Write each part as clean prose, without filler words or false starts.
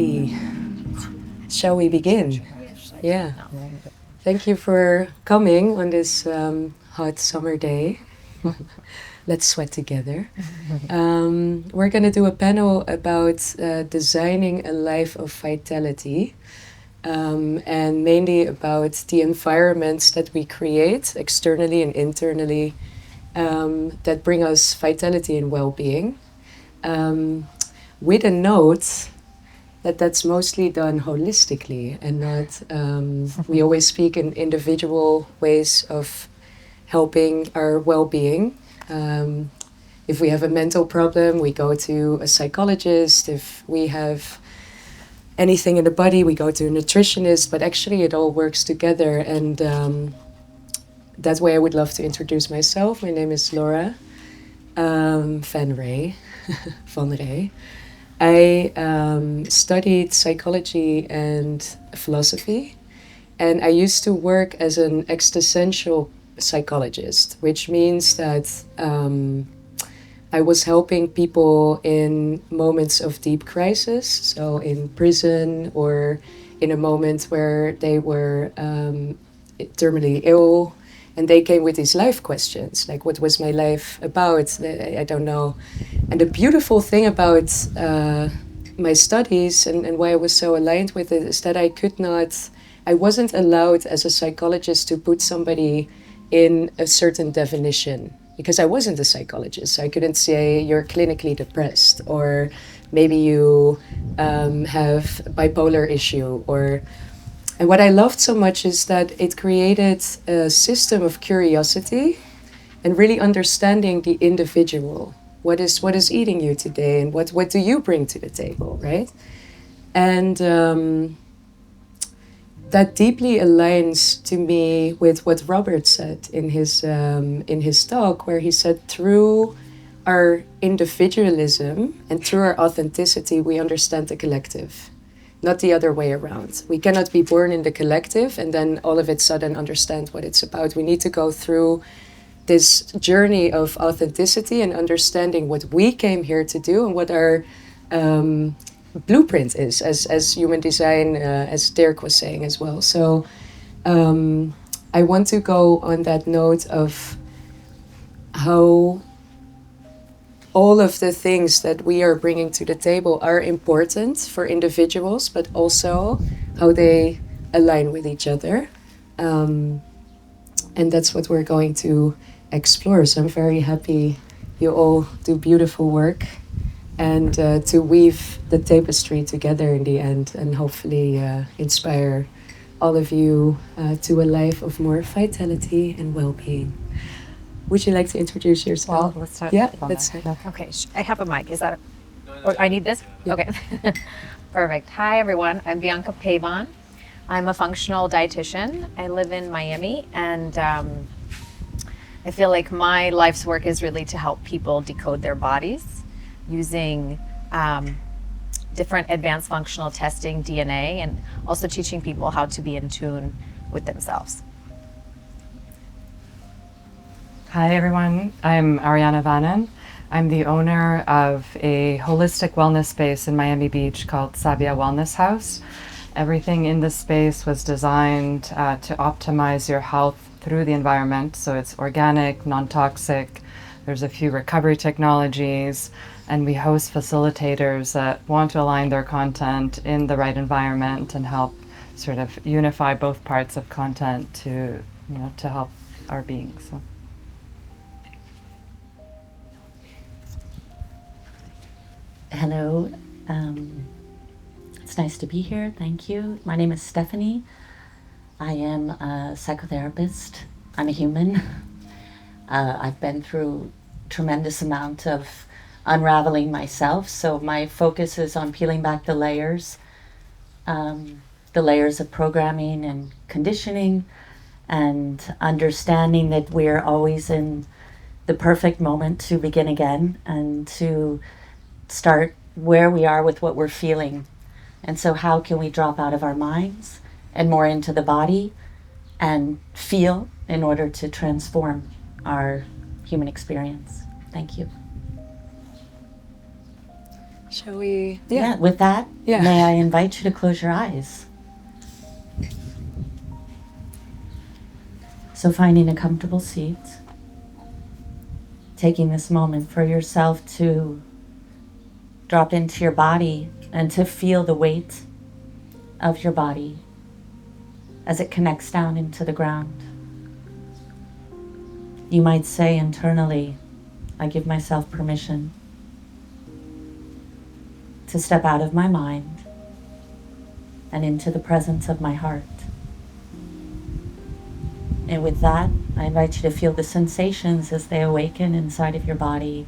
ready. Shall we begin? Yeah. Thank you for coming on this hot summer day. Let's sweat together. We're going to do a panel about designing a life of vitality, and mainly about the environments that we create externally and internally that bring us vitality and well-being, with a note that that's mostly done holistically and not, we always speak in individual ways of helping our well-being. If we have a mental problem, we go to a psychologist. If we have anything in the body, we go to a nutritionist, but actually it all works together. And that way I would love to introduce myself. My name is Laura Van Rey. Van Rey. I studied psychology and philosophy, and I used to work as an existential psychologist, which means that I was helping people in moments of deep crisis, so in prison or in a moment where they were terminally ill, and they came with these life questions, like what was my life about? I don't know. And the beautiful thing about my studies and why I was so aligned with it is that I wasn't allowed as a psychologist to put somebody in a certain definition, because I wasn't a psychologist. So I couldn't say you're clinically depressed, or maybe you have bipolar issue, and what I loved so much is that it created a system of curiosity and really understanding the individual. What is eating you today, and what do you bring to the table, right? And that deeply aligns to me with what Robert said in his talk, where he said through our individualism and through our authenticity, we understand the collective, not the other way around. We cannot be born in the collective and then all of a sudden understand what it's about. We need to go through this journey of authenticity and understanding what we came here to do and what our blueprint is as human design, as Dirk was saying as well. So I want to go on that note of how all of the things that we are bringing to the table are important for individuals, but also how they align with each other. And that's what we're going to explore. So I'm very happy you all do beautiful work, and to weave the tapestry together in the end, and hopefully inspire all of you to a life of more vitality and well-being. Would you like to introduce yourself? Well, let's start. Yeah, let's start. Okay, I have a mic. Is that? I need this? Yeah. Okay. Perfect. Hi, everyone. I'm Bianca Peyvan. I'm a functional dietitian. I live in Miami, and I feel like my life's work is really to help people decode their bodies using different advanced functional testing, DNA, and also teaching people how to be in tune with themselves. Hi everyone, I'm Ariana Vanin. I'm the owner of a holistic wellness space in Miami Beach called Sabia Wellness House. Everything in this space was designed to optimize your health through the environment. So it's organic, non-toxic. There's a few recovery technologies, and we host facilitators that want to align their content in the right environment and help sort of unify both parts of content to help our being. So. Hello, it's nice to be here. Thank you. My name is Stephanie. I am a psychotherapist. I'm a human. I've been through a tremendous amount of unraveling myself, so my focus is on peeling back the layers of programming and conditioning, and understanding that we're always in the perfect moment to begin again and to start where we are with what we're feeling. And so how can we drop out of our minds and more into the body and feel in order to transform our human experience? Thank you. Shall we? Yeah, with that, Yeah. may I invite you to close your eyes? So finding a comfortable seat, taking this moment for yourself to drop into your body and to feel the weight of your body as it connects down into the ground. You might say internally, I give myself permission to step out of my mind and into the presence of my heart. And with that, I invite you to feel the sensations as they awaken inside of your body.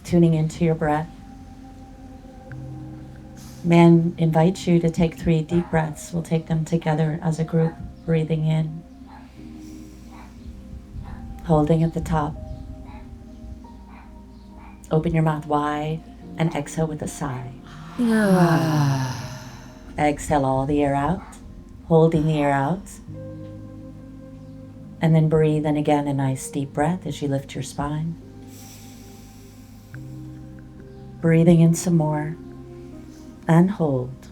Tuning into your breath. May I invite you to take 3 deep breaths. We'll take them together as a group, breathing in, holding at the top. Open your mouth wide and exhale with a sigh. Exhale all the air out, holding the air out. And then breathe in again a nice deep breath as you lift your spine. Breathing in some more and hold.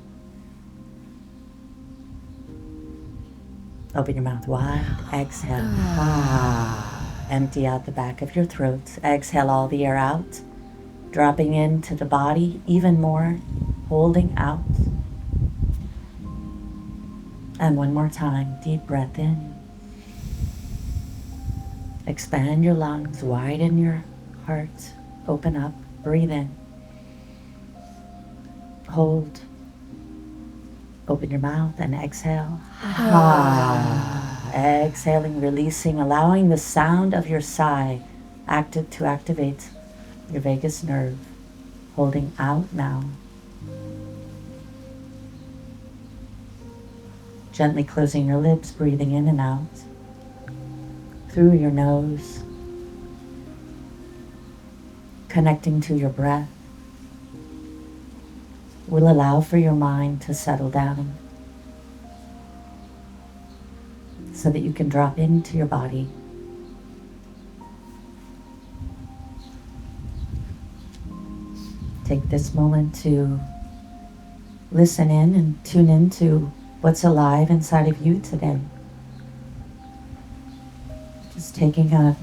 Open your mouth wide, exhale. Empty out the back of your throat. Exhale all the air out, dropping into the body even more, holding out. And one more time, deep breath in. Expand your lungs, widen your heart, open up, breathe in. Hold. Open your mouth and exhale. Exhaling, releasing, allowing the sound of your sigh to activate your vagus nerve. Holding out now. Gently closing your lips, breathing in and out. Through your nose. Connecting to your breath. Will allow for your mind to settle down so that you can drop into your body. Take this moment to listen in and tune into what's alive inside of you today. Just taking a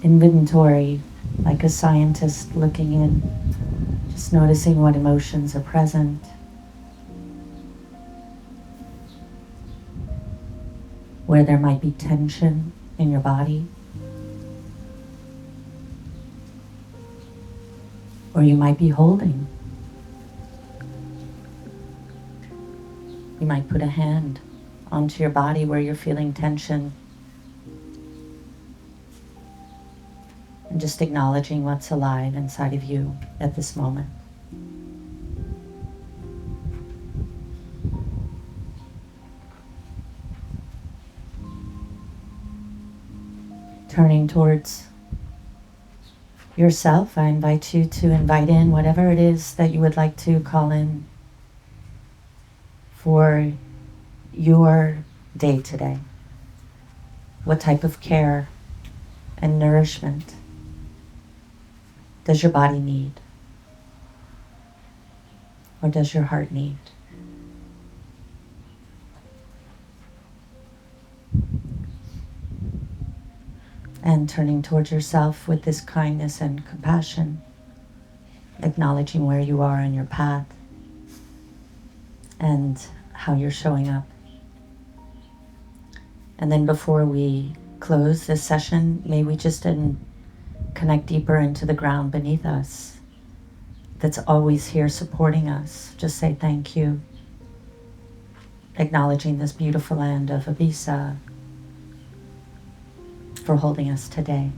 inventory like a scientist looking in. Just noticing what emotions are present. Where there might be tension in your body. Or you might be holding. You might put a hand onto your body where you're feeling tension. And just acknowledging what's alive inside of you at this moment. Turning towards yourself, I invite you to invite in whatever it is that you would like to call in for your day today. What type of care and nourishment does your body need? Or does your heart need? And turning towards yourself with this kindness and compassion, acknowledging where you are on your path and how you're showing up. And then before we close this session, may we just connect deeper into the ground beneath us that's always here supporting us. Just say thank you. Acknowledging this beautiful land of Ibiza for holding us today.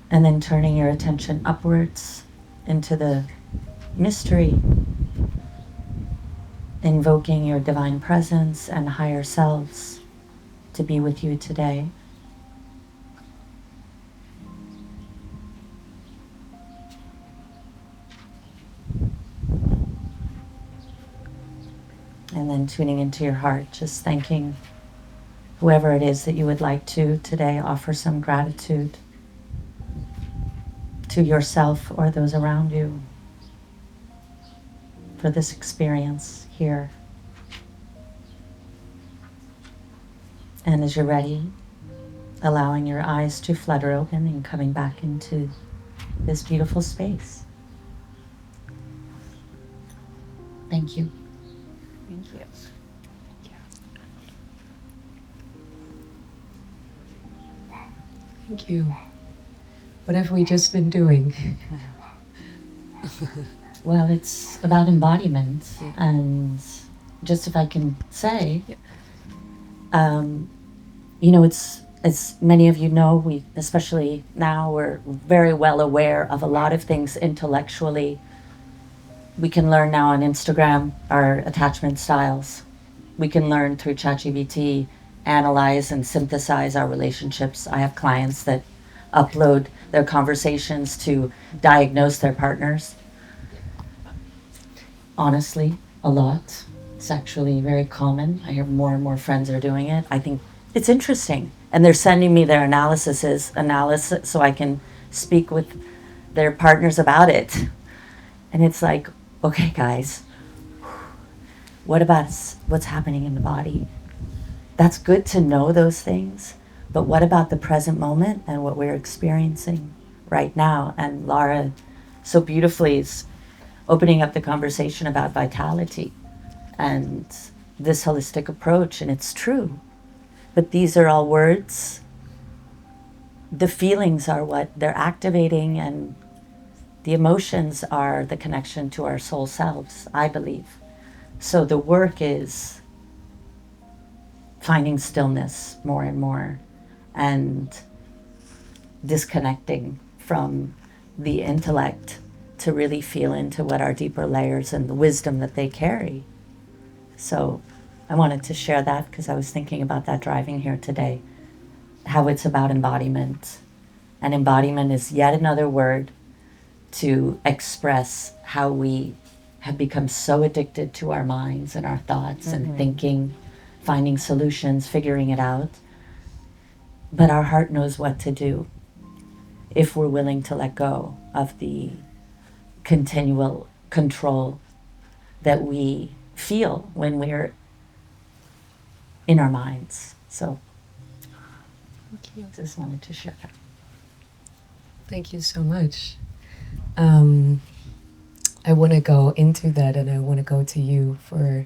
And then turning your attention upwards into the mystery, invoking your divine presence and higher selves to be with you today. And then tuning into your heart, just thanking whoever it is that you would like to today offer some gratitude to yourself or those around you for this experience here. And as you're ready, allowing your eyes to flutter open and coming back into this beautiful space. Thank you. Thank you. Thank you. What have we just been doing? Well, it's about embodiment, and just if I can say, you know, it's, as many of you know, we, especially now, we're very well aware of a lot of things intellectually. We can learn now on Instagram our attachment styles. We can learn through ChatGPT, analyze and synthesize our relationships. I have clients that upload their conversations to diagnose their partners. Honestly, a lot. It's actually very common. I hear more and more friends are doing it. I think it's interesting. And they're sending me their analysis so I can speak with their partners about it. And it's like, okay, guys, what about what's happening in the body? That's good to know those things, but what about the present moment and what we're experiencing right now? And Laura so beautifully is opening up the conversation about vitality and this holistic approach, and it's true. But these are all words. The feelings are what they're activating, and the emotions are the connection to our soul selves, I believe. So the work is finding stillness more and more and disconnecting from the intellect to really feel into what our deeper layers and the wisdom that they carry. So I wanted to share that because I was thinking about that driving here today, how it's about embodiment. And embodiment is yet another word to express how we have become so addicted to our minds and our thoughts and thinking, finding solutions, figuring it out. But our heart knows what to do if we're willing to let go of the continual control that we feel when we're in our minds. So Thank you. just wanted to share that. Thank you so much. I want to go into that, and I want to go to you for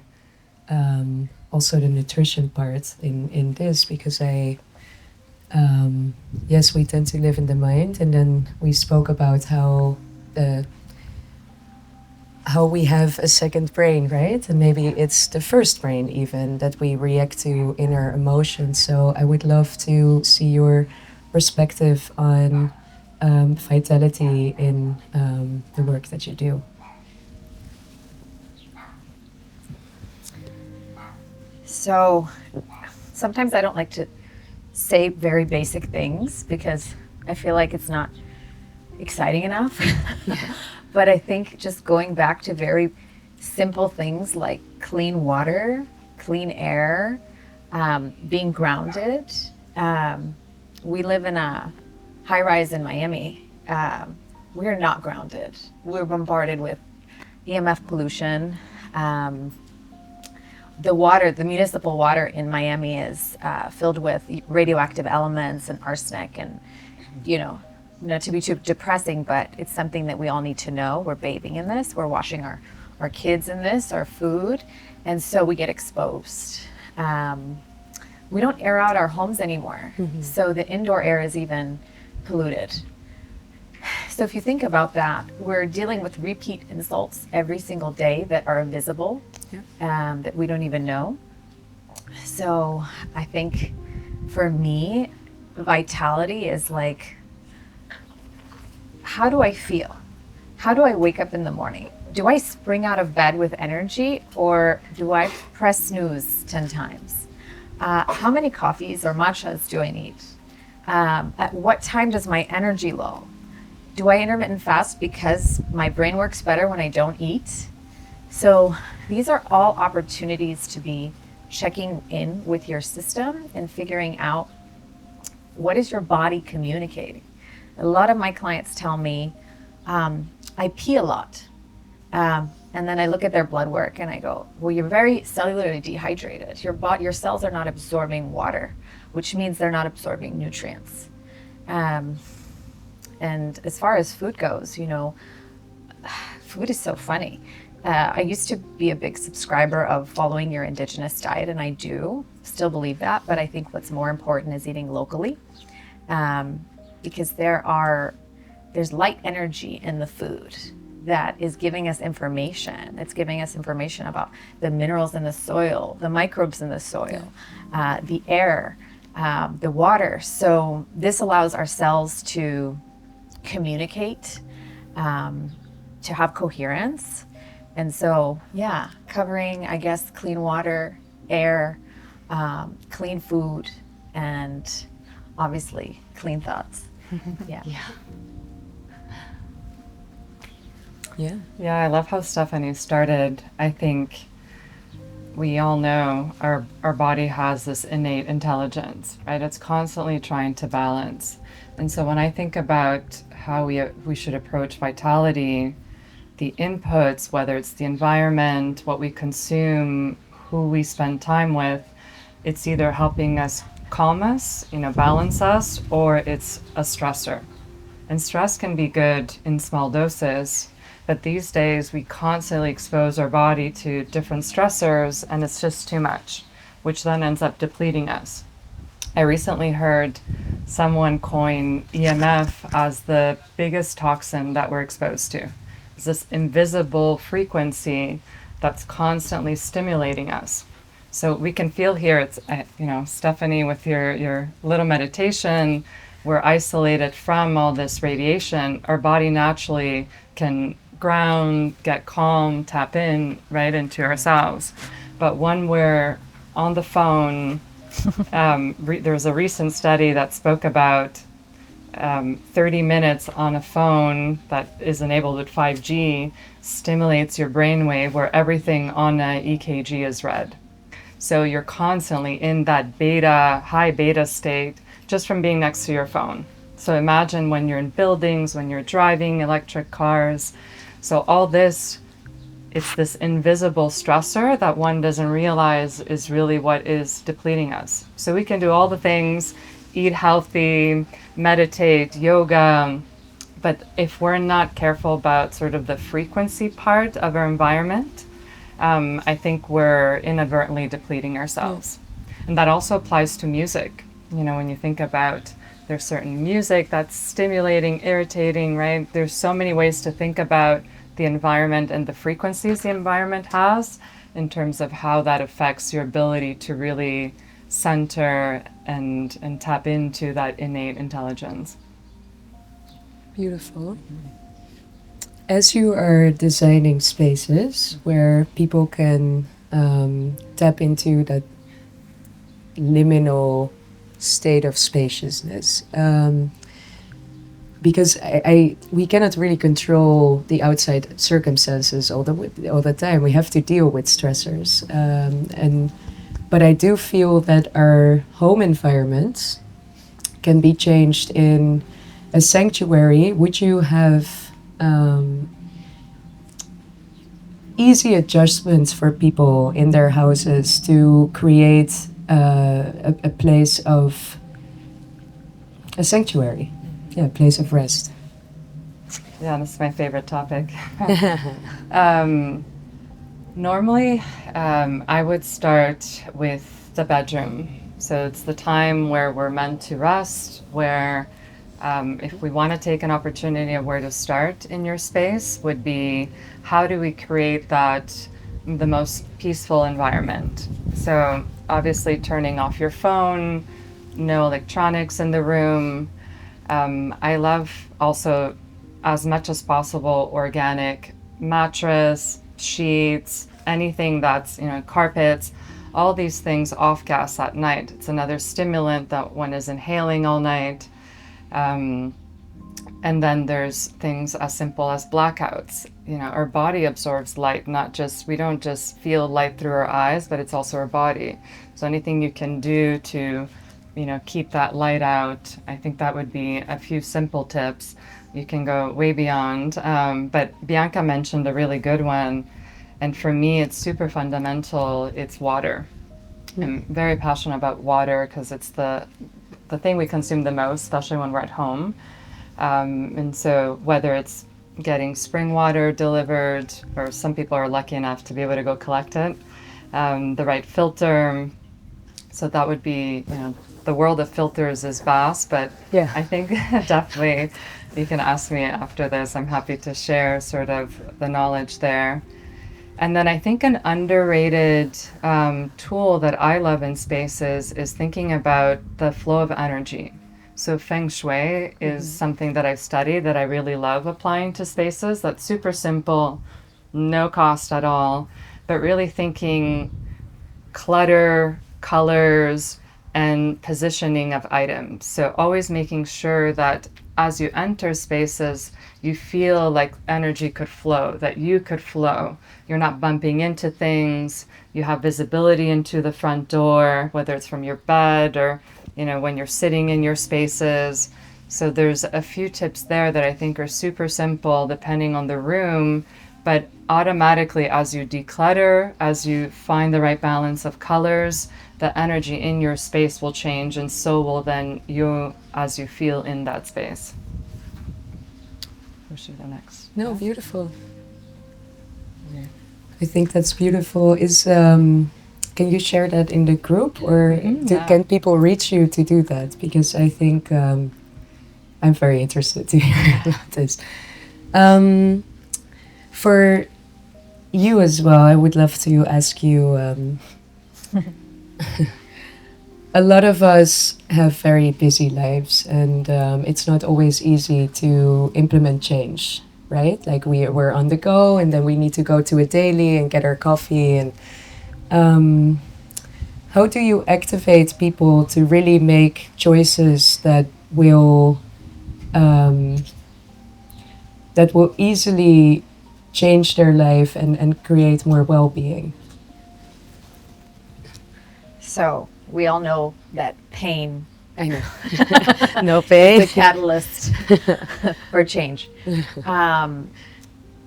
also the nutrition part in this, because yes, we tend to live in the mind, and then we spoke about how we have a second brain, right? And maybe it's the first brain even that we react to in our emotions. So I would love to see your perspective on vitality in the work that you do. So sometimes I don't like to say very basic things because I feel like it's not exciting enough. But I think just going back to very simple things like clean water, clean air, being grounded. We live in a high rise in Miami. We're not grounded. We're bombarded with EMF pollution. The water, the municipal water in Miami is filled with radioactive elements and arsenic, and not to be too depressing, but it's something that we all need to know. We're bathing in this, we're washing our kids in this, our food, and so we get exposed. We don't air out our homes anymore, so the indoor air is even polluted. So if you think about that, we're dealing with repeat insults every single day that are invisible, that we don't even know. So I think for me, vitality is like, how do I feel? How do I wake up in the morning? Do I spring out of bed with energy, or do I press snooze 10 times? How many coffees or matchas do I need? At what time does my energy low? Do I intermittent fast because my brain works better when I don't eat? So these are all opportunities to be checking in with your system and figuring out what is your body communicating. A lot of my clients tell me, I pee a lot. And then I look at their blood work and I go, well, you're very cellularly dehydrated. Your cells are not absorbing water, which means they're not absorbing nutrients. And as far as food goes, you know, food is so funny. I used to be a big subscriber of following your indigenous diet, and I do still believe that, but I think what's more important is eating locally, because there's light energy in the food that is giving us information. It's giving us information about the minerals in the soil, the microbes in the soil, the air, the water. So this allows our cells to communicate, to have coherence. And so, yeah, covering, I guess, clean water, air, clean food, and obviously clean thoughts. Yeah. Yeah, I love how Stephanie started. I think we all know our body has this innate intelligence, right? It's constantly trying to balance. And so when I think about how we should approach vitality, the inputs, whether it's the environment, what we consume, who we spend time with, it's either helping us calm us, balance us, or it's a stressor. And stress can be good in small doses, but these days we constantly expose our body to different stressors, and it's just too much, which then ends up depleting us. I recently heard someone coin EMF as the biggest toxin that we're exposed to. It's this invisible frequency that's constantly stimulating us. So we can feel here, it's, Stephanie, with your little meditation, we're isolated from all this radiation. Our body naturally can ground, get calm, tap in right into ourselves. But when we're on the phone, there was a recent study that spoke about 30 minutes on a phone that is enabled with 5G stimulates your brainwave where everything on an EKG is red. So you're constantly in that high beta state just from being next to your phone. So imagine when you're in buildings, when you're driving electric cars. So all this, it's this invisible stressor that one doesn't realize is really what is depleting us. So we can do all the things, eat healthy, meditate, yoga, but if we're not careful about sort of the frequency part of our environment, I think we're inadvertently depleting ourselves. And that also applies to music. When you think about there's certain music that's stimulating, irritating, right? There's so many ways to think about the environment and the frequencies the environment has in terms of how that affects your ability to really center and tap into that innate intelligence. Beautiful. As you are designing spaces where people can tap into that liminal state of spaciousness, because we cannot really control the outside circumstances all the time. We have to deal with stressors, but I do feel that our home environments can be changed in a sanctuary. Would you have easy adjustments for people in their houses to create a place of a sanctuary, a place of rest? Yeah, this is my favorite topic. Normally, I would start with the bedroom. So it's the time where we're meant to rest, where if we want to take an opportunity of where to start in your space would be, how do we create the most peaceful environment? So obviously turning off your phone, no electronics in the room. I love also, as much as possible, organic mattress, sheets, anything that's, carpets, all these things off gas at night. It's another stimulant that one is inhaling all night. And then there's things as simple as blackouts. You know, our body absorbs light, we don't just feel light through our eyes, but it's also our body. So anything you can do to, you know, keep that light out, I think that would be a few simple tips. You can go way beyond. But Bianca mentioned a really good one. And for me, it's super fundamental. It's water. I'm very passionate about water because it's the thing we consume the most, especially when we're at home. And so whether it's getting spring water delivered, or some people are lucky enough to be able to go collect it, the right filter. So that would be, you know, the world of filters is vast, but Yeah. I think definitely you can ask me after this. I'm happy to share sort of the knowledge there. And then I think an underrated tool that I love in spaces is thinking about the flow of energy. So feng shui is something that I've studied that I really love applying to spaces. That's super simple, no cost at all, but really thinking clutter, colors, and positioning of items. So always making sure that as you enter spaces, you feel like energy could flow, that you could flow. You're not bumping into things. You have visibility into the front door, whether it's from your bed or, you know, when you're sitting in your spaces. So there's a few tips there that I think are super simple depending on the room, but automatically as you declutter, as you find the right balance of colors, the energy in your space will change, and so will then you as you feel in that space. Who should go next? No, beautiful. I think that's beautiful. Can you share that in the group, or can people reach you to do that? Because I think I'm very interested to hear about this. For you as well, I would love to ask you. A lot of us have very busy lives, and it's not always easy to implement change, right? Like we're on the go, and then we need to go to a daily and get our coffee. And how do you activate people to really make choices that will easily change their life and create more well-being? So we all know that pain I know. no pain is a catalyst for change.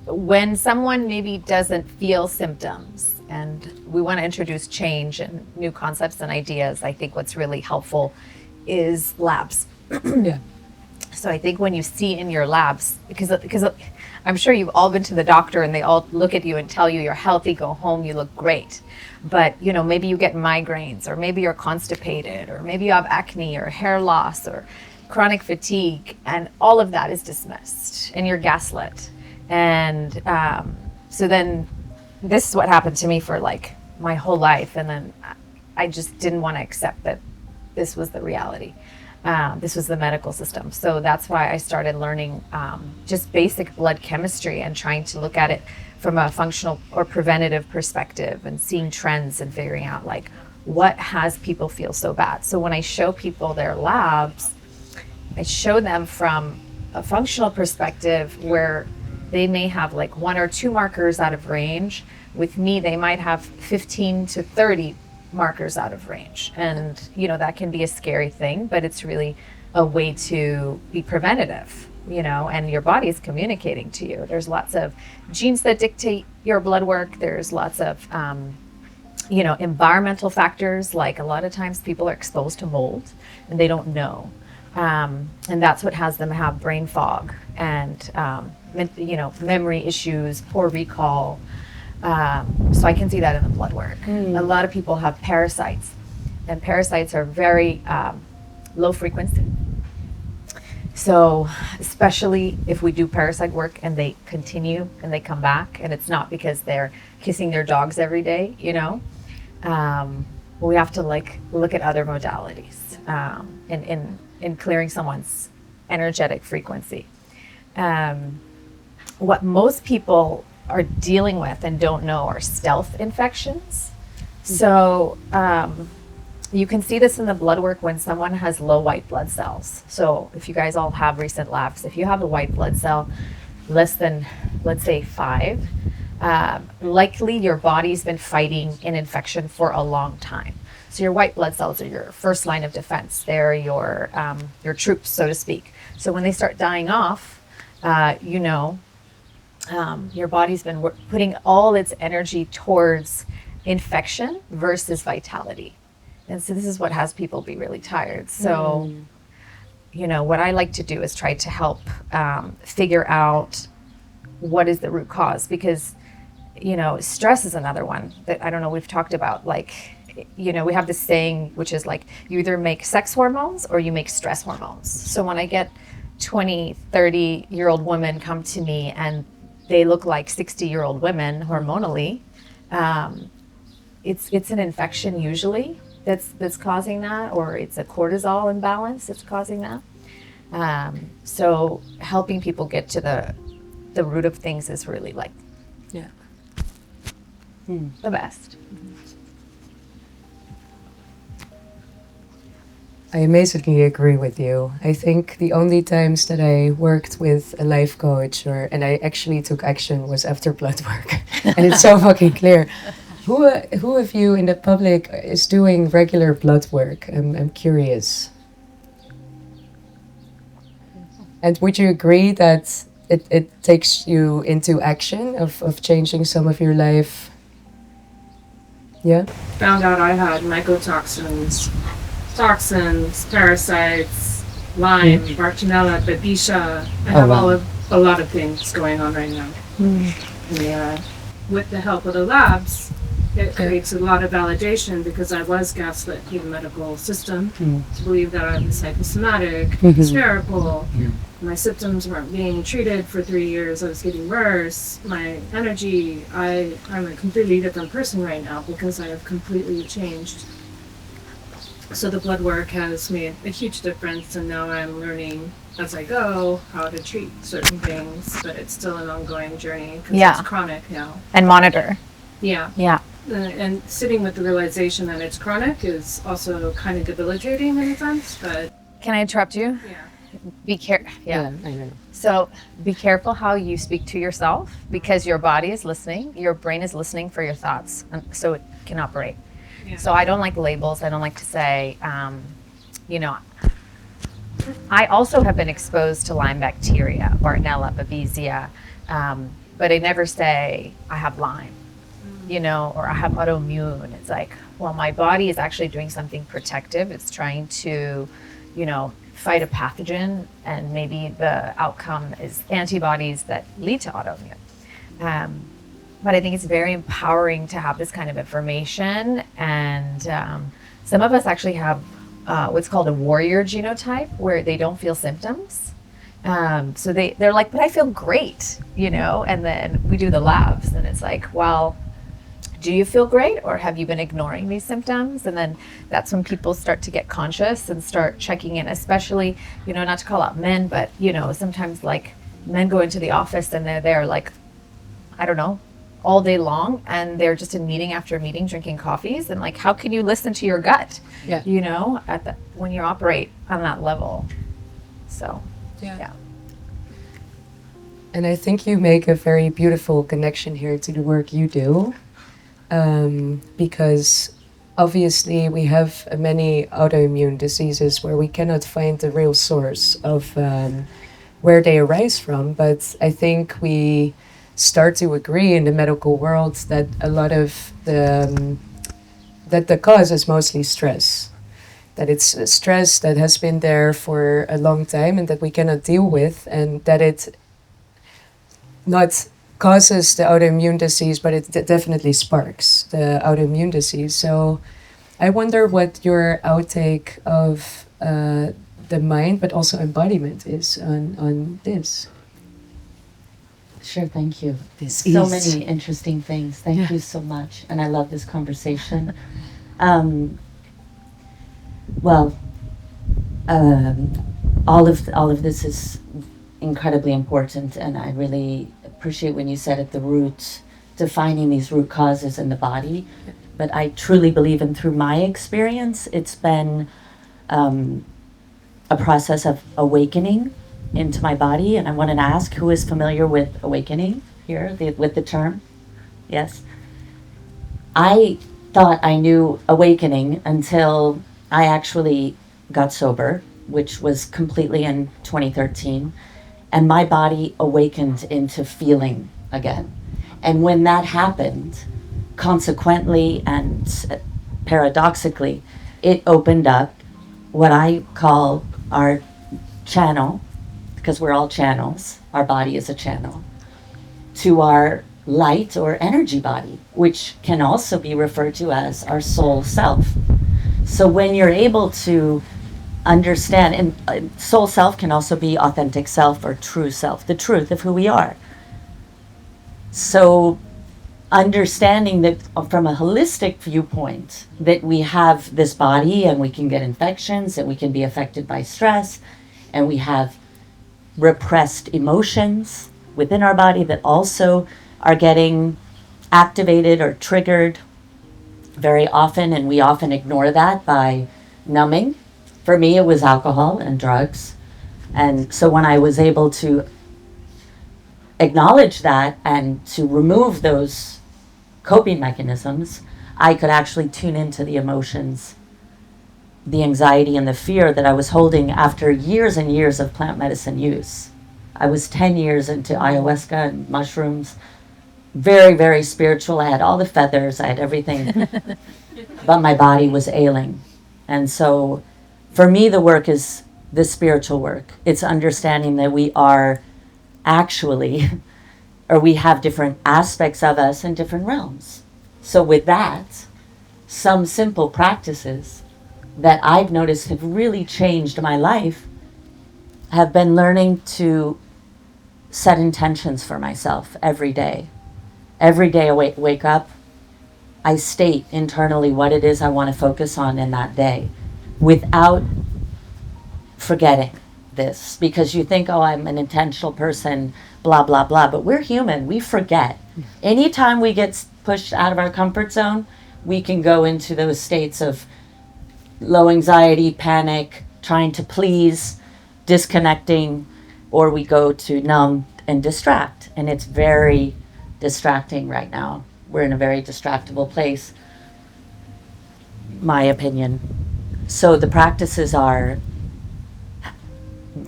When someone maybe doesn't feel symptoms and we want to introduce change and new concepts and ideas, I think what's really helpful is labs. Yeah. So I think when you see in your labs, because I'm sure you've all been to the doctor and they all look at you and tell you you're healthy, go home, you look great. But, you know, maybe you get migraines, or maybe you're constipated, or maybe you have acne or hair loss or chronic fatigue, and all of that is dismissed and you're gaslit. And so then this is what happened to me for like my whole life. And then I just didn't want to accept that this was the reality. This was the medical system. So that's why I started learning just basic blood chemistry and trying to look at it from a functional or preventative perspective and seeing trends and figuring out like what has people feel so bad. So when I show people their labs, I show them from a functional perspective where they may have like 1 or 2 markers out of range. With me, they might have 15 to 30 markers out of range. And, you know, that can be a scary thing, but it's really a way to be preventative, you know, and your body is communicating to you. There's lots of genes that dictate your blood work. There's lots of, you know, environmental factors. Like a lot of times people are exposed to mold and they don't know. And that's what has them have brain fog and, you know, memory issues, poor recall. So I can see that in the blood work. A lot of people have parasites, and parasites are very low frequency. So especially if we do parasite work and they continue and they come back, and it's not because they're kissing their dogs every day, you know, we have to like look at other modalities in clearing someone's energetic frequency. What most people are dealing with and don't know are stealth infections. So You can see this in the blood work when someone has low white blood cells. So if you guys all have recent labs, if you have a white blood cell less than, let's say, 5, likely your body's been fighting an infection for a long time. So your white blood cells are your first line of defense. They're your troops, so to speak. So when they start dying off, your body's been putting all its energy towards infection versus vitality. And so this is what has people be really tired. So, what I like to do is try to help figure out what is the root cause, because, stress is another one that I don't know, we've talked about. Like, we have this saying, which is like, you either make sex hormones or you make stress hormones. So when I get 20, 30-year-old women come to me and they look like 60-year-old women hormonally, it's an infection usually that's causing that, or it's a cortisol imbalance that's causing that. So helping people get to the root of things is really like the best. I amazingly agree with you. I think the only times that I worked with a life coach and I actually took action was after blood work. And it's so fucking clear. Who of you in the public is doing regular blood work? I'm curious. And would you agree that it takes you into action of changing some of your life? Yeah? Found out I had mycotoxins, parasites, Lyme, Bartonella, Babesia. I have a lot of things going on right now. And, with the help of the labs, it creates a lot of validation, because I was gaslit through the medical system to believe that I was psychosomatic, hysterical. My symptoms weren't being treated for 3 years. I was getting worse. My energy, I'm a completely different person right now because I have completely changed. So the blood work has made a huge difference, and now I'm learning as I go how to treat certain things, but it's still an ongoing journey because it's chronic now. And monitor. Yeah. And sitting with the realization that it's chronic is also kind of debilitating in a sense, but... Can I interrupt you? Yeah. Be careful. I know. So be careful how you speak to yourself, because your body is listening, your brain is listening for your thoughts, and so it can operate. Yeah. So I don't like labels. I don't like to say, I also have been exposed to Lyme bacteria, Bartonella, Babesia, but I never say I have Lyme, or I have autoimmune. It's like, well, my body is actually doing something protective. It's trying to, fight a pathogen, and maybe the outcome is antibodies that lead to autoimmune. But I think it's very empowering to have this kind of information. And some of us actually have what's called a warrior genotype, where they don't feel symptoms. So they're like, but I feel great, and then we do the labs and it's like, well, do you feel great, or have you been ignoring these symptoms? And then that's when people start to get conscious and start checking in, especially, not to call out men, but, sometimes like men go into the office and they're there like, I don't know, all day long, and they're just in meeting after meeting drinking coffees, and like, how can you listen to your gut? When you operate on that level. So yeah. And I think you make a very beautiful connection here to the work you do, because obviously we have many autoimmune diseases where we cannot find the real source of where they arise from, but I think we start to agree in the medical world that a lot of the cause is mostly stress. That it's stress that has been there for a long time and that we cannot deal with, and that it not causes the autoimmune disease, but it definitely sparks the autoimmune disease. So I wonder what your outtake of the mind, but also embodiment is on this. Sure, thank you. This so is many interesting things. Thank you so much, and I love this conversation. All of this is incredibly important, and I really appreciate when you said at the root defining these root causes in the body. But I truly believe, and through my experience, it's been a process of awakening into my body. And I want to ask, who is familiar with awakening here, with the term? Yes. I thought I knew awakening until I actually got sober, which was completely in 2013. And my body awakened into feeling again. And when that happened, consequently and paradoxically, it opened up what I call our channel, because we're all channels, our body is a channel, to our light or energy body, which can also be referred to as our soul self. So when you're able to understand, and soul self can also be authentic self or true self, the truth of who we are. So understanding that from a holistic viewpoint, that we have this body and we can get infections and we can be affected by stress, and we have repressed emotions within our body that also are getting activated or triggered very often, and we often ignore that by numbing. For me, it was alcohol and drugs. And so when I was able to acknowledge that and to remove those coping mechanisms, I could actually tune into the emotions, the anxiety and the fear that I was holding after years and years of plant medicine use. I was 10 years into ayahuasca and mushrooms, very, very spiritual. I had all the feathers, I had everything, but my body was ailing. And so for me, the work is the spiritual work. It's understanding that we are actually, or we have different aspects of us in different realms. So with that, some simple practices that I've noticed have really changed my life have been learning to set intentions for myself every day. Every day I wake up, I state internally what it is I want to focus on in that day without forgetting this. Because you think, oh, I'm an intentional person, blah, blah, blah. But we're human. We forget. Anytime we get pushed out of our comfort zone, we can go into those states of low anxiety, panic, trying to please, disconnecting, or we go to numb and distract. And it's very distracting right now. We're in a very distractible place, my opinion. So the practices are,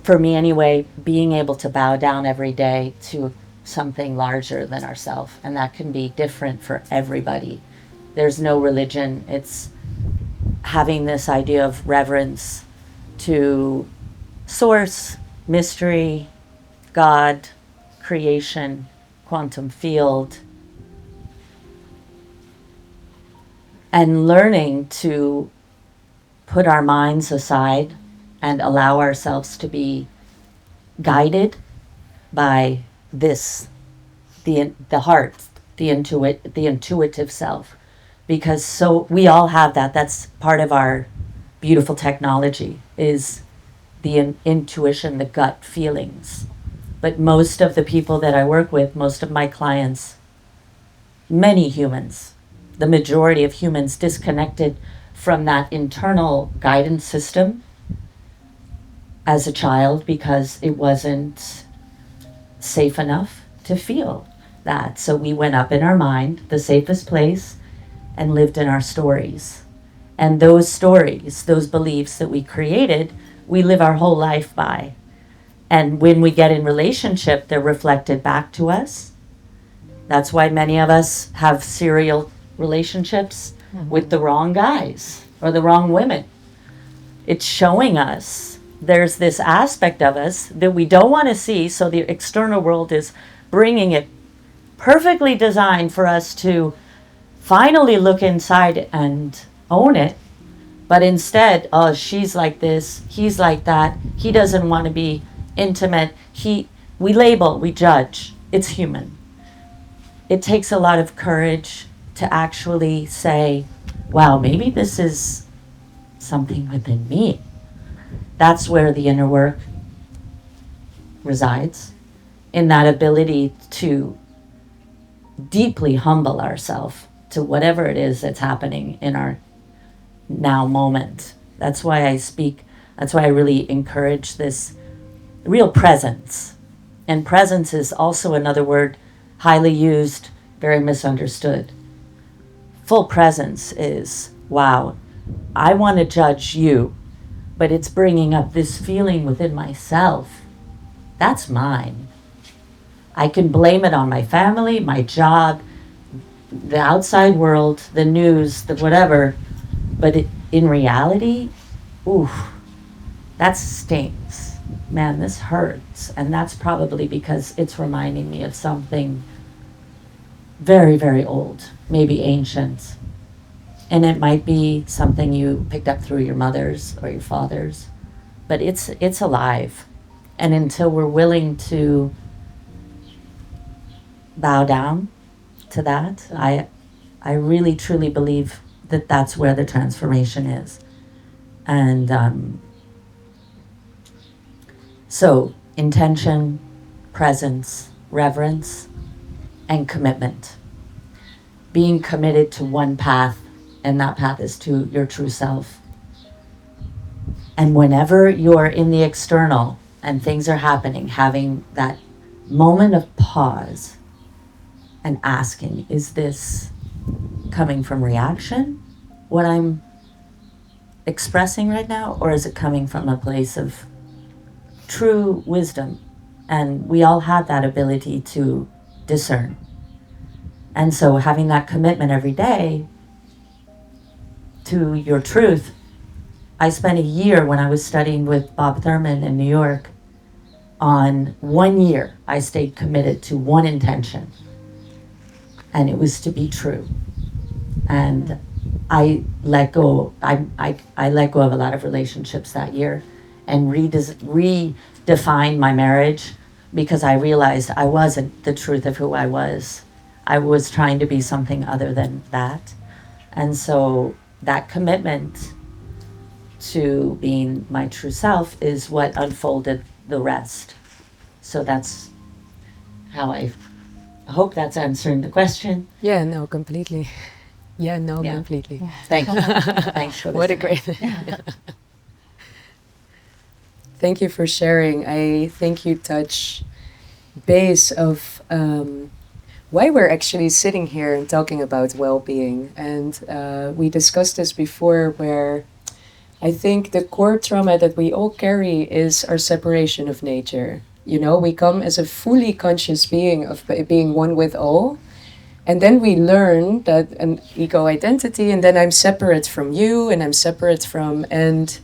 for me anyway, being able to bow down every day to something larger than ourselves. And that can be different for everybody. There's no religion. It's having this idea of reverence to source, mystery, God, creation, quantum field, and learning to put our minds aside and allow ourselves to be guided by this, the heart, the intuitive self. Because so we all have that. That's part of our beautiful technology, is the intuition, the gut feelings. But most of the people that I work with, most of my clients, many humans, the majority of humans disconnected from that internal guidance system as a child because it wasn't safe enough to feel that. So we went up in our mind, the safest place, and lived in our stories. And those stories, those beliefs that we created, we live our whole life by. And when we get in relationship, they're reflected back to us. That's why many of us have serial relationships with the wrong guys or the wrong women. It's showing us there's this aspect of us that we don't want to see, so the external world is bringing it perfectly designed for us to finally look inside and own it. But instead, oh, she's like this, he's like that, he doesn't want to be intimate. We label, we judge. It's human. It takes a lot of courage to actually say, wow, maybe this is something within me. That's where the inner work resides, in that ability to deeply humble ourselves to whatever it is that's happening in our now moment. That's why I really encourage this real presence. And presence is also another word highly used, very misunderstood. Full presence is, wow, I want to judge you, but it's bringing up this feeling within myself. That's mine. I can blame it on my family, my job, the outside world, the news, the whatever, but in reality, oof, that stings. Man, this hurts. And that's probably because it's reminding me of something very, very old, maybe ancient. And it might be something you picked up through your mother's or your father's, but it's alive. And until we're willing to bow down to that, I really truly believe that that's where the transformation is. And so intention, presence, reverence, and commitment. Being committed to one path, and that path is to your true self. And whenever you're in the external and things are happening, having that moment of pause and asking, is this coming from reaction, what I'm expressing right now, or is it coming from a place of true wisdom? And we all have that ability to discern. And so having that commitment every day to your truth. I spent a year when I was studying with Bob Thurman in New York. On 1 year, I stayed committed to one intention, and it was to be true. And I let go. I let go of a lot of relationships that year, and redefined my marriage, because I realized I wasn't the truth of who I was. I was trying to be something other than that. And so that commitment to being my true self is what unfolded the rest. So that's how I hope that's answering the question. Yeah, no, completely. Yeah. Completely. Thank you. Thanks for What a great Thank you for sharing. I think you touch base of why we're actually sitting here and talking about well-being. And we discussed this before, where I think the core trauma that we all carry is our separation of nature. You know, we come as a fully conscious being of being one with all. And then we learn that an ego identity, and then I'm separate from you, and I'm separate from, and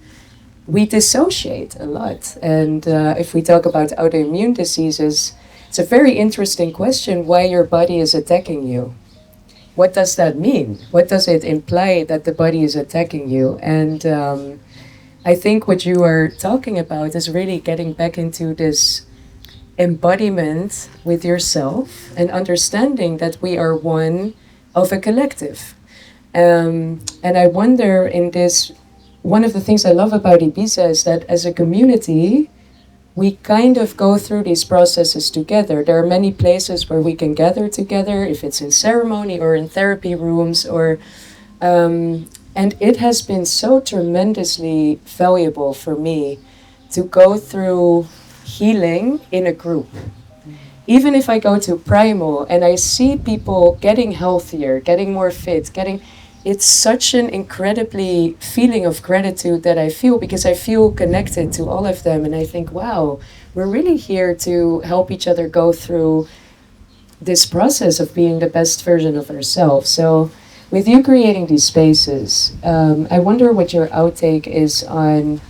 we dissociate a lot. And if we talk about autoimmune diseases, it's a very interesting question why your body is attacking you. What does that mean? What does it imply that the body is attacking you? And I think what you are talking about is really getting back into this embodiment with yourself and understanding that we are one of a collective. And I wonder in this, one of the things I love about Ibiza is that as a community, we kind of go through these processes together. There are many places where we can gather together, if it's in ceremony or in therapy rooms, or and it has been so tremendously valuable for me to go through healing in a group. Even if I go to Primal and I see people getting healthier, getting more fit, it's such an incredibly feeling of gratitude that I feel, because I feel connected to all of them. And I think, wow, we're really here to help each other go through this process of being the best version of ourselves. So with you creating these spaces, I wonder what your outtake is on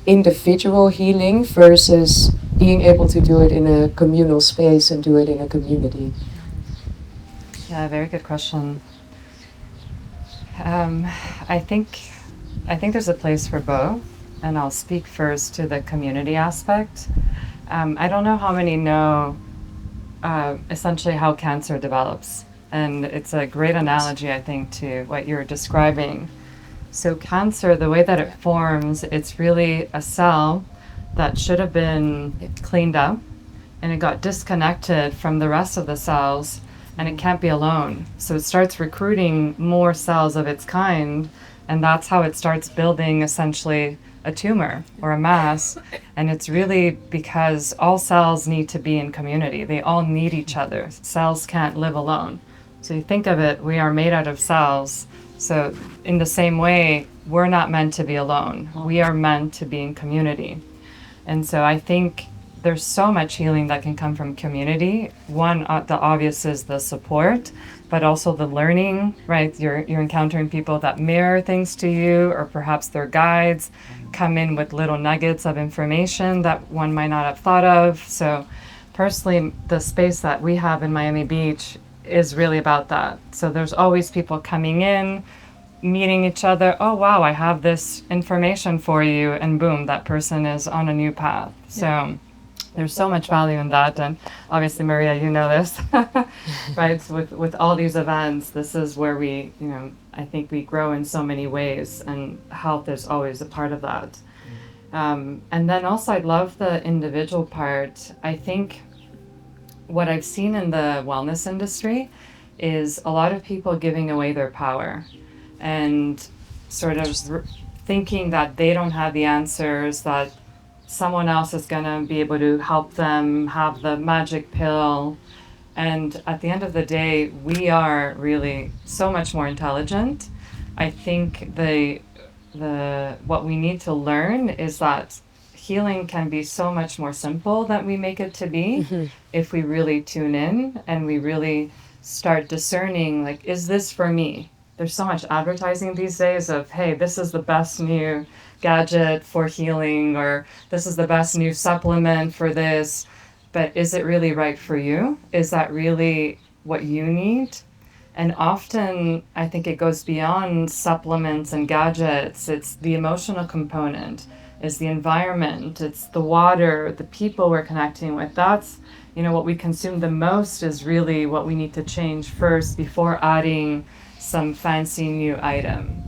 individual healing versus being able to do it in a communal space and do it in a community. Yeah, very good question. I think there's a place for both, and I'll speak first to the community aspect. I don't know how many know essentially how cancer develops, and it's a great analogy, I think, to what you're describing. So cancer, the way that it forms, it's really a cell that should have been cleaned up, and it got disconnected from the rest of the cells, and it can't be alone. So it starts recruiting more cells of its kind, and that's how it starts building essentially a tumor or a mass. And it's really because all cells need to be in community. They all need each other. Cells can't live alone. So you think of it, we are made out of cells. So in the same way, we're not meant to be alone. We are meant to be in community. And so I think there's so much healing that can come from community. One, the obvious is the support, but also the learning, right? You're encountering people that mirror things to you, or perhaps their guides come in with little nuggets of information that one might not have thought of. So personally, the space that we have in Miami Beach is really about that. So there's always people coming in, meeting each other. Oh, wow, I have this information for you. And boom, that person is on a new path. So there's so much value in that. And obviously, Maria, you know this, right? With all these events, this is where we, I think we grow in so many ways, and health is always a part of that. And then also, I love the individual part. I think what I've seen in the wellness industry is a lot of people giving away their power and sort of thinking that they don't have the answers, that someone else is going to be able to help them have the magic pill. And at the end of the day, we are really so much more intelligent. I think what we need to learn is that healing can be so much more simple than we make it to be if we really tune in and we really start discerning, like, is this for me? There's so much advertising these days of, hey, this is the best new gadget for healing, or this is the best new supplement for this. But is it really right for you? Is that really what you need? And often, I think it goes beyond supplements and gadgets. It's the emotional component, it's the environment, it's the water, the people we're connecting with. That's, what we consume the most is really what we need to change first before adding some fancy new item.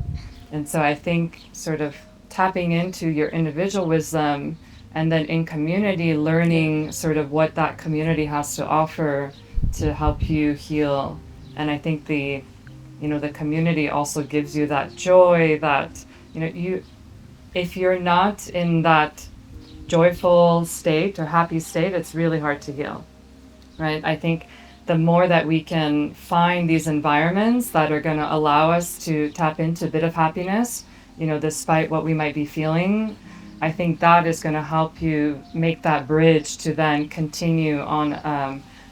And so I think sort of tapping into your individual wisdom, and then in community learning sort of what that community has to offer to help you heal. And I think the community also gives you that joy that, if you're not in that joyful state or happy state, it's really hard to heal, right? I think the more that we can find these environments that are going to allow us to tap into a bit of happiness, despite what we might be feeling, I think that is going to help you make that bridge to then continue on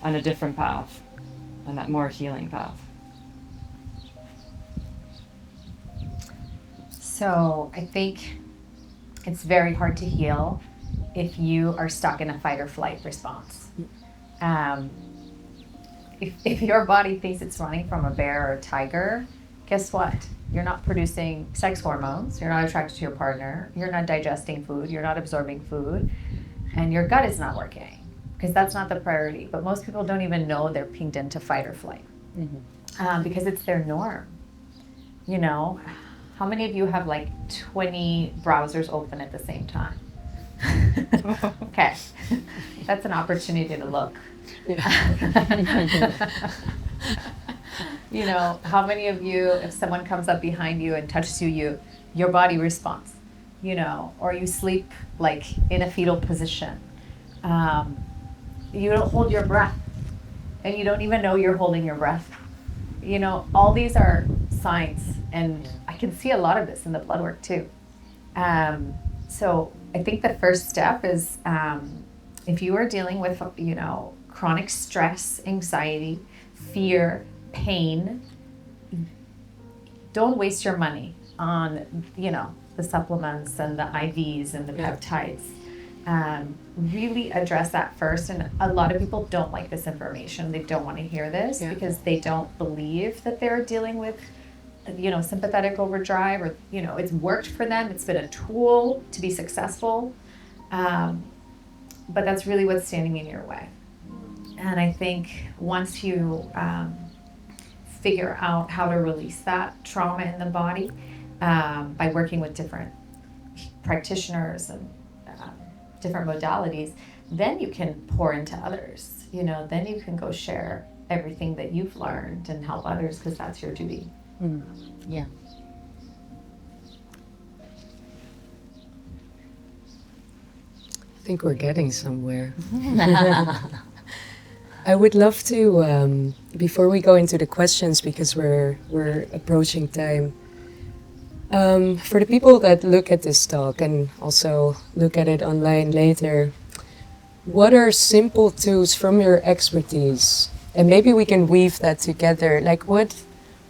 a different path, on that more healing path. So I think it's very hard to heal if you are stuck in a fight or flight response. If your body thinks it's running from a bear or a tiger, guess what? You're not producing sex hormones, you're not attracted to your partner, you're not digesting food, you're not absorbing food, and your gut is not working, because that's not the priority. But most people don't even know they're pinged into fight or flight, because it's their norm. How many of you have like 20 browsers open at the same time? Okay, that's an opportunity to look. How many of you, if someone comes up behind you and touches you, your body responds, or you sleep like in a fetal position. You don't hold your breath, and you don't even know you're holding your breath. All these are signs, and I can see a lot of this in the blood work too. So I think the first step is, if you are dealing with, chronic stress, anxiety, fear, pain, don't waste your money on, the supplements and the IVs and the peptides. Really address that first. And a lot of people don't like this information. They don't want to hear this because they don't believe that they're dealing with, sympathetic overdrive, or, it's worked for them. It's been a tool to be successful. But that's really what's standing in your way. And I think once you figure out how to release that trauma in the body by working with different practitioners and different modalities, then you can pour into others. Then you can go share everything that you've learned and help others because that's your duty. Yeah. I think we're getting somewhere. I would love to, before we go into the questions, because we're approaching time, for the people that look at this talk and also look at it online later, what are simple tools from your expertise? And maybe we can weave that together. Like what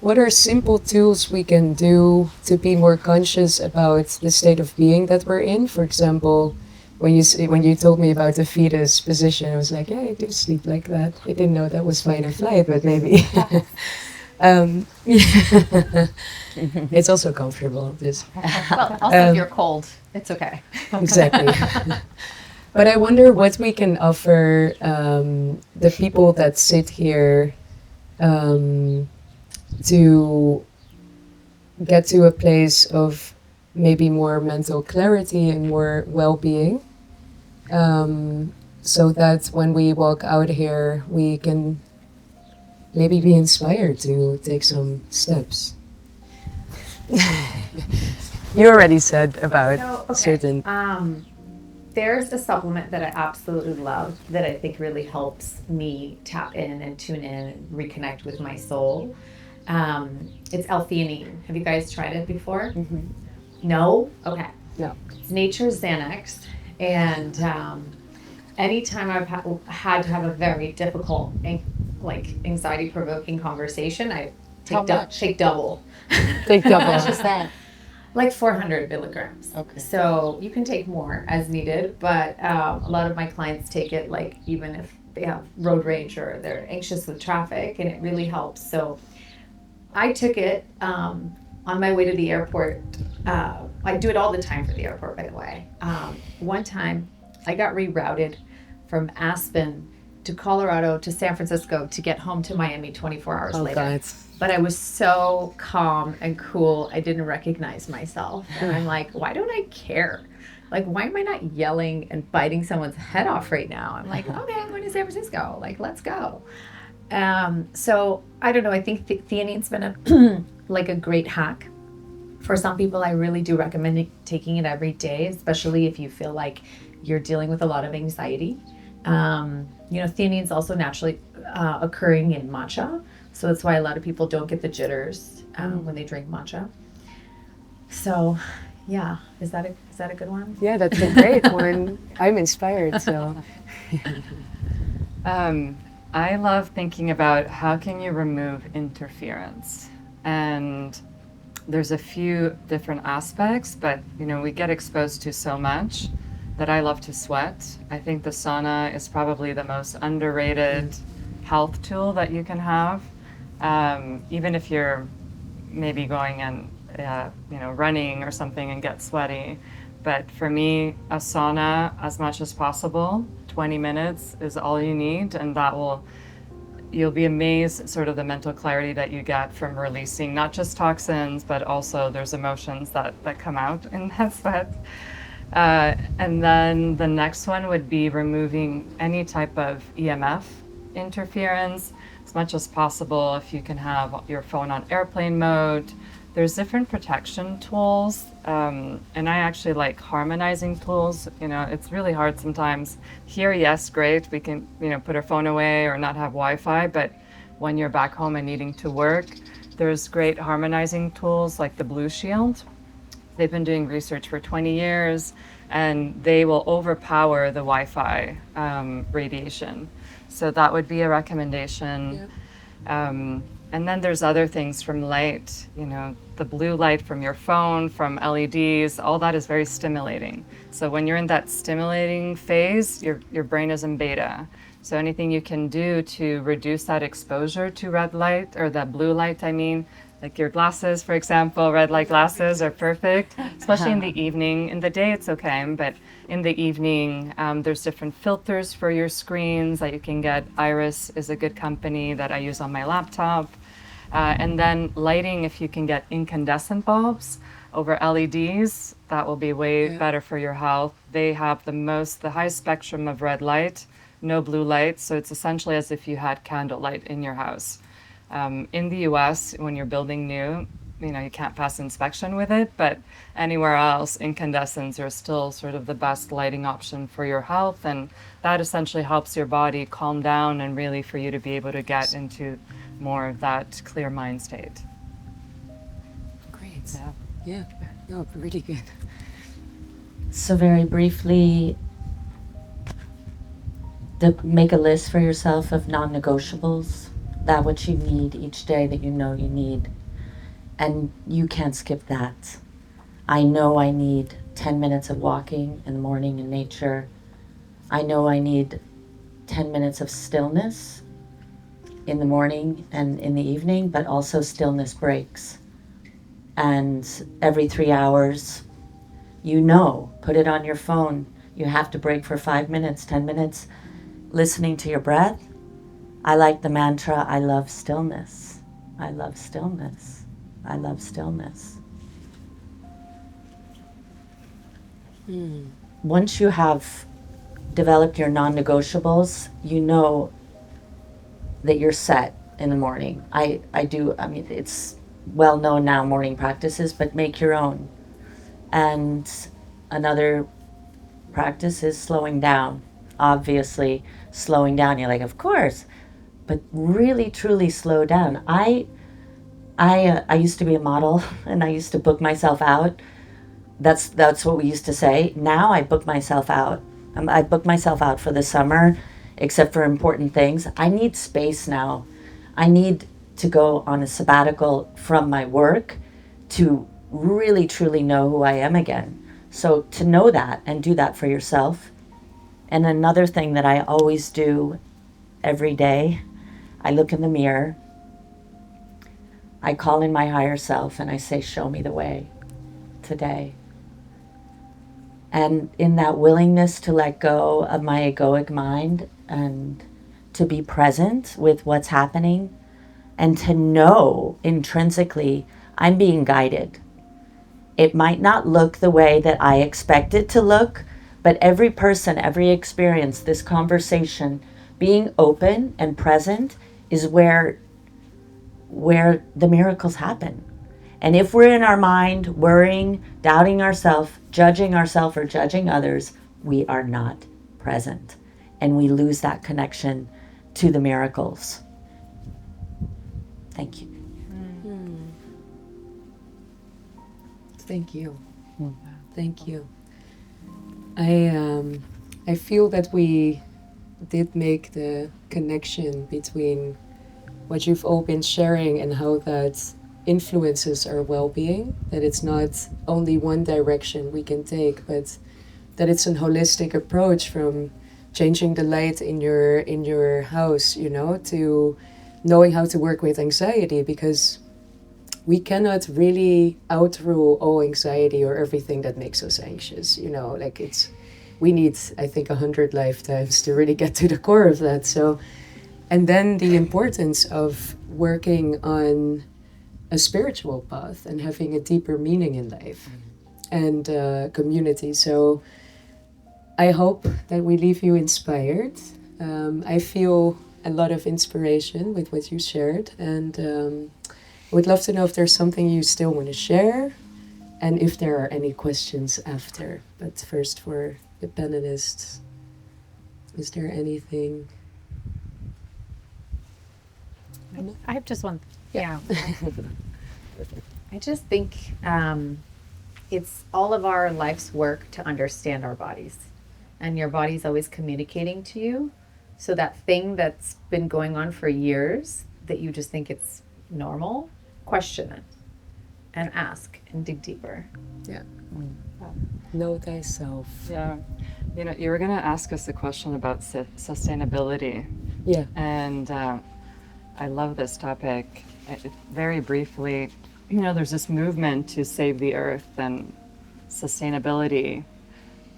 are simple tools we can do to be more conscious about the state of being that we're in? For example, when you told me about the fetus position, I was like, yeah, I do sleep like that. I didn't know that was fight or flight, but maybe. It's also comfortable. Well, also if you're cold, it's okay. Exactly. But I wonder what we can offer the people that sit here to get to a place of maybe more mental clarity and more well-being, so that when we walk out here, we can maybe be inspired to take some steps. You already said about certain... There's a supplement that I absolutely love that I think really helps me tap in and tune in and reconnect with my soul. It's L-theanine. Have you guys tried it before? Mm-hmm. No? Okay. No. It's nature's Xanax. And anytime I've had to have a very difficult, anxiety-provoking conversation, I take double. Take double. How much is that? Like 400 milligrams. Okay. So you can take more as needed, but a lot of my clients take it like even if they have road rage or they're anxious with traffic, and it really helps. So I took it on my way to the airport. I do it all the time for the airport, by the way. One time I got rerouted from Aspen to Colorado to San Francisco to get home to Miami 24 hours later. God. But I was so calm and cool, I didn't recognize myself. And I'm like, why don't I care? Like, why am I not yelling and biting someone's head off right now? I'm like, okay, I'm going to San Francisco. Like, let's go. So I don't know. I think theanine's been a great hack. For some people, I really do recommend taking it every day, especially if you feel like you're dealing with a lot of anxiety. Theanine's also naturally occurring in matcha. So that's why a lot of people don't get the jitters when they drink matcha. So, yeah, is that a good one? Yeah, that's a great one. I'm inspired. So, I love thinking about how can you remove interference, and there's a few different aspects, but we get exposed to so much that I love to sweat. I think the sauna is probably the most underrated health tool that you can have. Even if you're maybe going and running or something and get sweaty. But for me, a sauna, as much as possible, 20 minutes is all you need, and you'll be amazed sort of the mental clarity that you get from releasing not just toxins, but also there's emotions that come out in that sweat. And then the next one would be removing any type of EMF interference as much as possible. If you can have your phone on airplane mode, there's different protection tools, and I actually like harmonizing tools. It's really hard sometimes. Here, yes, great, we can put our phone away or not have Wi-Fi, but when you're back home and needing to work, there's great harmonizing tools like the Blue Shield. They've been doing research for 20 years, and they will overpower the Wi-Fi radiation. So that would be a recommendation. Yep. And then there's other things from light, the blue light from your phone, from LEDs, all that is very stimulating. So when you're in that stimulating phase, your brain is in beta. So anything you can do to reduce that exposure to red light, or that blue light, like your glasses, for example, red light glasses are perfect, especially in the evening. In the day, it's okay, but in the evening, there's different filters for your screens that you can get. Iris is a good company that I use on my laptop. And then lighting, if you can get incandescent bulbs over LEDs, that will be way better for your health. They have the highest spectrum of red light no blue light. So it's essentially as if you had candlelight in your house. In the US, when you're building new, you can't pass inspection with it, but anywhere else, incandescents are still sort of the best lighting option for your health. And that essentially helps your body calm down and really for you to be able to get into more of that clear mind state. Great. Yeah. Yeah. No, really good. So very briefly, make a list for yourself of non-negotiables, that what you need each day that you know you need. And you can't skip that. I know I need 10 minutes of walking in the morning in nature. I know I need 10 minutes of stillness in the morning and in the evening, but also stillness breaks. And every 3 hours, put it on your phone. You have to break for 5 minutes, 10 minutes, listening to your breath. I like the mantra, I love stillness. I love stillness. I love stillness. Once you have developed your non-negotiables, you know that you're set in the morning. It's well known now, morning practices, but make your own. And another practice is slowing down. Obviously, slowing down, you're like, of course, but really, truly slow down. I used to be a model, and I used to book myself out. That's what we used to say. Now I book myself out. I book myself out for the summer, except for important things. I need space now. I need to go on a sabbatical from my work to really, truly know who I am again. So to know that and do that for yourself. And another thing that I always do every day, I look in the mirror, I call in my higher self, and I say, show me the way today. And in that willingness to let go of my egoic mind and to be present with what's happening and to know intrinsically I'm being guided. It might not look the way that I expect it to look, but every person, every experience, this conversation, being open and present is where the miracles happen. And if we're in our mind, worrying, doubting ourselves, judging ourselves or judging others, we are not present. And we lose that connection to the miracles. Thank you. Thank you. Thank you. I feel that we did make the connection between what you've all been sharing and how that influences our well-being, that it's not only one direction we can take, but that it's a holistic approach from changing the light in your house, to knowing how to work with anxiety, because we cannot really outrule all anxiety or everything that makes us anxious, we need, I think, 100 lifetimes to really get to the core of that. So, and then the importance of working on a spiritual path and having a deeper meaning in life and community. So I hope that we leave you inspired. I feel a lot of inspiration with what you shared, and I would love to know if there's something you still want to share and if there are any questions after. But first, for the panelists, is there anything? I have just one. Yeah. I just think it's all of our life's work to understand our bodies. And your body's always communicating to you. So that thing that's been going on for years that you just think it's normal, question it and ask and dig deeper. Yeah. Know thyself. Yeah. You were going to ask us a question about sustainability. Yeah. And I love this topic. Very briefly, there's this movement to save the earth and sustainability,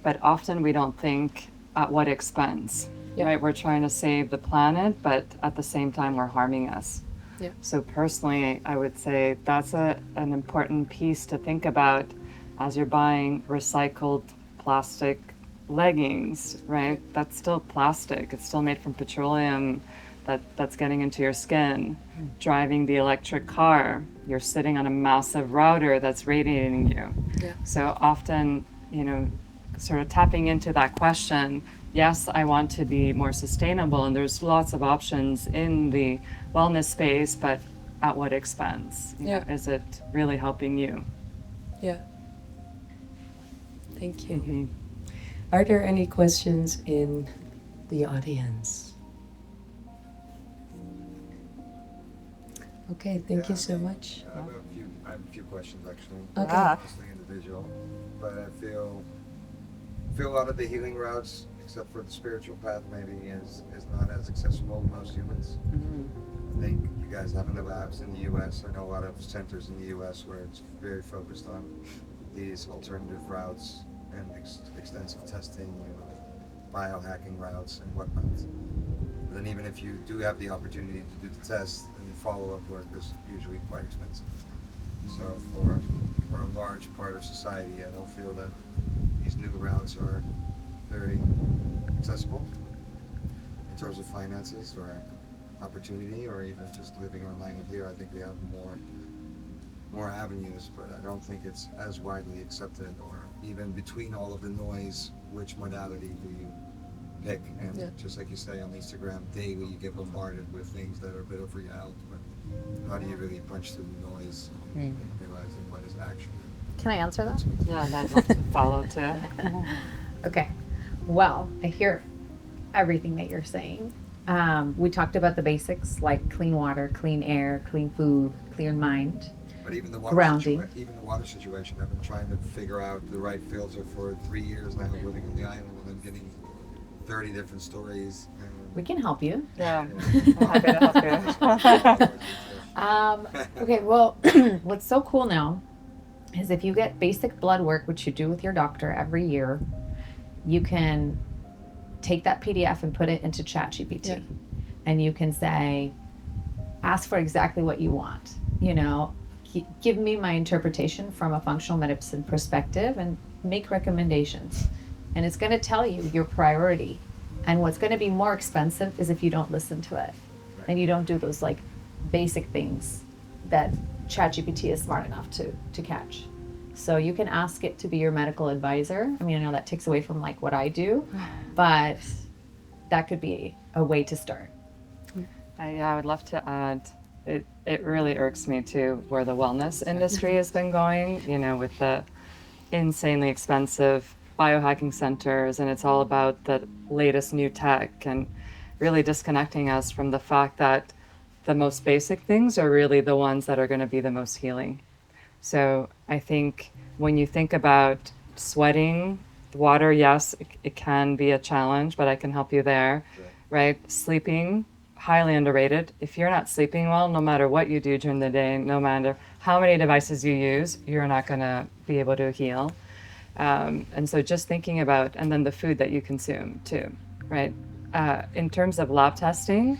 but often we don't think at what expense, right? We're trying to save the planet, but at the same time we're harming us. Yeah. So personally, I would say that's an important piece to think about as you're buying recycled plastic leggings, right? That's still plastic. It's still made from petroleum that's getting into your skin. Driving the electric car, you're sitting on a massive router that's radiating you. Yeah. So often, sort of tapping into that question, yes, I want to be more sustainable, and there's lots of options in the wellness space, but at what expense? Is it really helping you? Yeah. Thank you. Mm-hmm. Are there any questions in the audience? Okay, thank you so much. I have a few questions actually. Okay. Mostly individual, but I feel a lot of the healing routes, except for the spiritual path, maybe is not as accessible to most humans. I think you guys have in the labs in the U.S. I know a lot of centers in the U.S. where it's very focused on these alternative routes and extensive testing, biohacking routes and whatnot. But then even if you do have the opportunity to do the test, and the follow-up work is usually quite expensive. So for a large part of society, I don't feel that these new routes are very accessible in terms of finances or opportunity, or even just living or lying here. I think we have more avenues, but I don't think it's as widely accepted, or even between all of the noise, which modality do you pick? And just like you say on Instagram, daily you get bombarded with things that are a bit of reality, but how do you really punch through the noise and realizing what is actually? Can I answer that? Yeah, and I'd love to follow too. Okay. Well, I hear everything that you're saying. We talked about the basics like clean water, clean air, clean food, clear mind. But even the water Grounding. situation, I've been trying to figure out the right filter for 3 years now, living on the island, and I'm getting 30 different stories. We can help you. Yeah, I'm happy to help you. Okay, well, what's so cool now is if you get basic blood work, which you do with your doctor every year, you can take that PDF and put it into ChatGPT. And you can say, ask for exactly what you want. Give me my interpretation from a functional medicine perspective and make recommendations. And it's going to tell you your priority. And what's going to be more expensive is if you don't listen to it and you don't do those like basic things that ChatGPT is smart enough to catch. So you can ask it to be your medical advisor. I mean, I know that takes away from like what I do, but that could be a way to start. I would love to add, it really irks me too where the wellness industry has been going, with the insanely expensive biohacking centers, and it's all about the latest new tech and really disconnecting us from the fact that the most basic things are really the ones that are going to be the most healing. So I think when you think about sweating, water, yes, it can be a challenge, but I can help you there, right? Sleeping, highly underrated. If you're not sleeping well, no matter what you do during the day, no matter how many devices you use, you're not going to be able to heal. And so just thinking about, and then the food that you consume too, right? In terms of lab testing,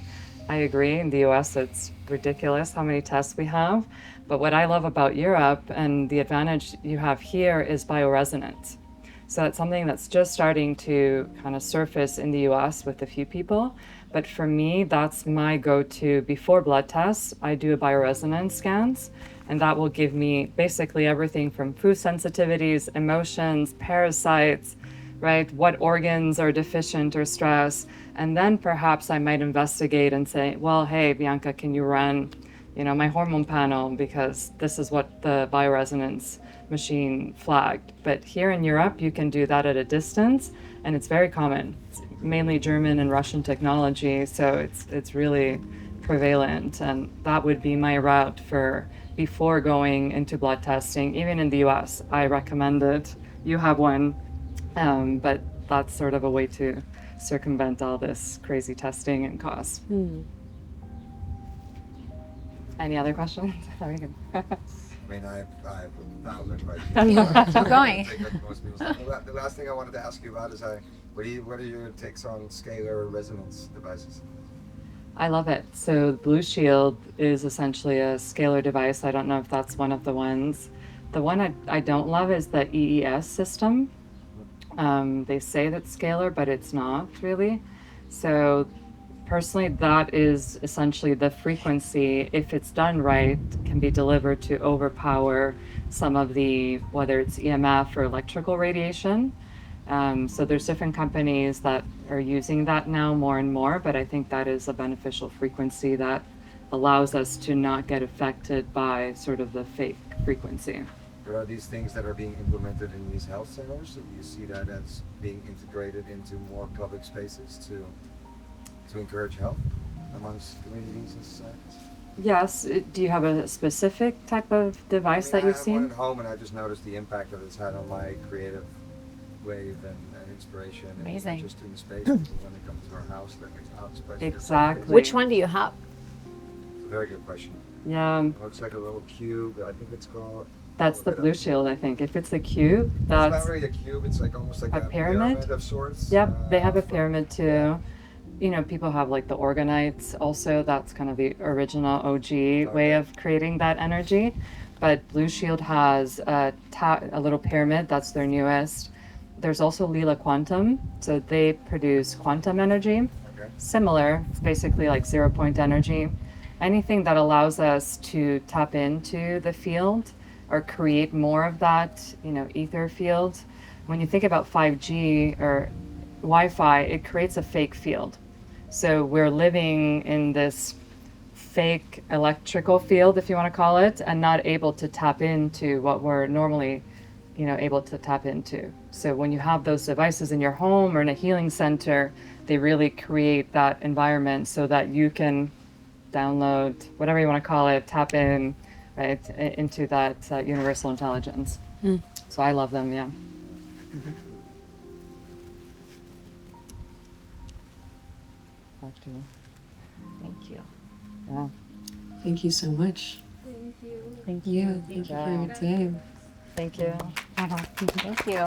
I agree. In the US, it's ridiculous how many tests we have. But what I love about Europe and the advantage you have here is bioresonance. So it's something that's just starting to kind of surface in the US with a few people. But for me, that's my go-to before blood tests. I do a bioresonance scans, and that will give me basically everything from food sensitivities, emotions, parasites, right? What organs are deficient or stressed. And then perhaps I might investigate and say, well, hey, Bianca, can you run, my hormone panel, because this is what the bioresonance machine flagged. But here in Europe, you can do that at a distance, and it's very common. It's mainly German and Russian technology, so it's really prevalent, and that would be my route for before going into blood testing. Even in the US, I recommend it. You have one, but that's sort of a way to circumvent all this crazy testing and costs. Any other questions? I mean, I have 1,000 questions. Keep going. The last thing I wanted to ask you about is what are your takes on scalar resonance devices? I love it. So Blue Shield is essentially a scalar device. I don't know if that's one of the ones. The one I don't love is the EES system, They say that's scalar, but it's not really. So personally, that is essentially the frequency, if it's done right, can be delivered to overpower some of the, whether it's EMF or electrical radiation. So there's different companies that are using that now more and more, but I think that is a beneficial frequency that allows us to not get affected by sort of the fake frequency. There are these things that are being implemented in these health centers, and you see that as being integrated into more public spaces to encourage health amongst communities and societies. Yes. Do you have a specific type of device that you've I have seen? one at home, and I just noticed the impact that it's had on my creative wave and inspiration. Amazing. And just in the space, when they come to our house, they're outspread. Exactly. Which one do you have? Very good question. Yeah, It looks like a little cube. I think it's called. that's the Blue Shield, I think. If it's a cube, It's not that's really a cube. It's like almost like a a pyramid? of sorts. Yep, they have a from- pyramid too. You know, people have like the organites also. That's kind of the original OG way of creating that energy. But Blue Shield has a little pyramid. That's their newest. There's also Lila Quantum. So they produce quantum energy. Okay. Similar. It's basically like 0 point energy. Anything that allows us to tap into the field or create more of that, you know, ether field. When you think about 5G or Wi-Fi, it creates a fake field. So we're living in this fake electrical field, if you want to call it, and not able to tap into what we're normally, you know, able to tap into. So when you have those devices in your home or in a healing center, they really create that environment so that you can download, whatever you want to call it, tap in, right, into that universal intelligence. So I love them, yeah. Back to you. Thank you. Yeah. Thank you so much. Thank you. Yeah, thank you for your time. Thank you. Thank you.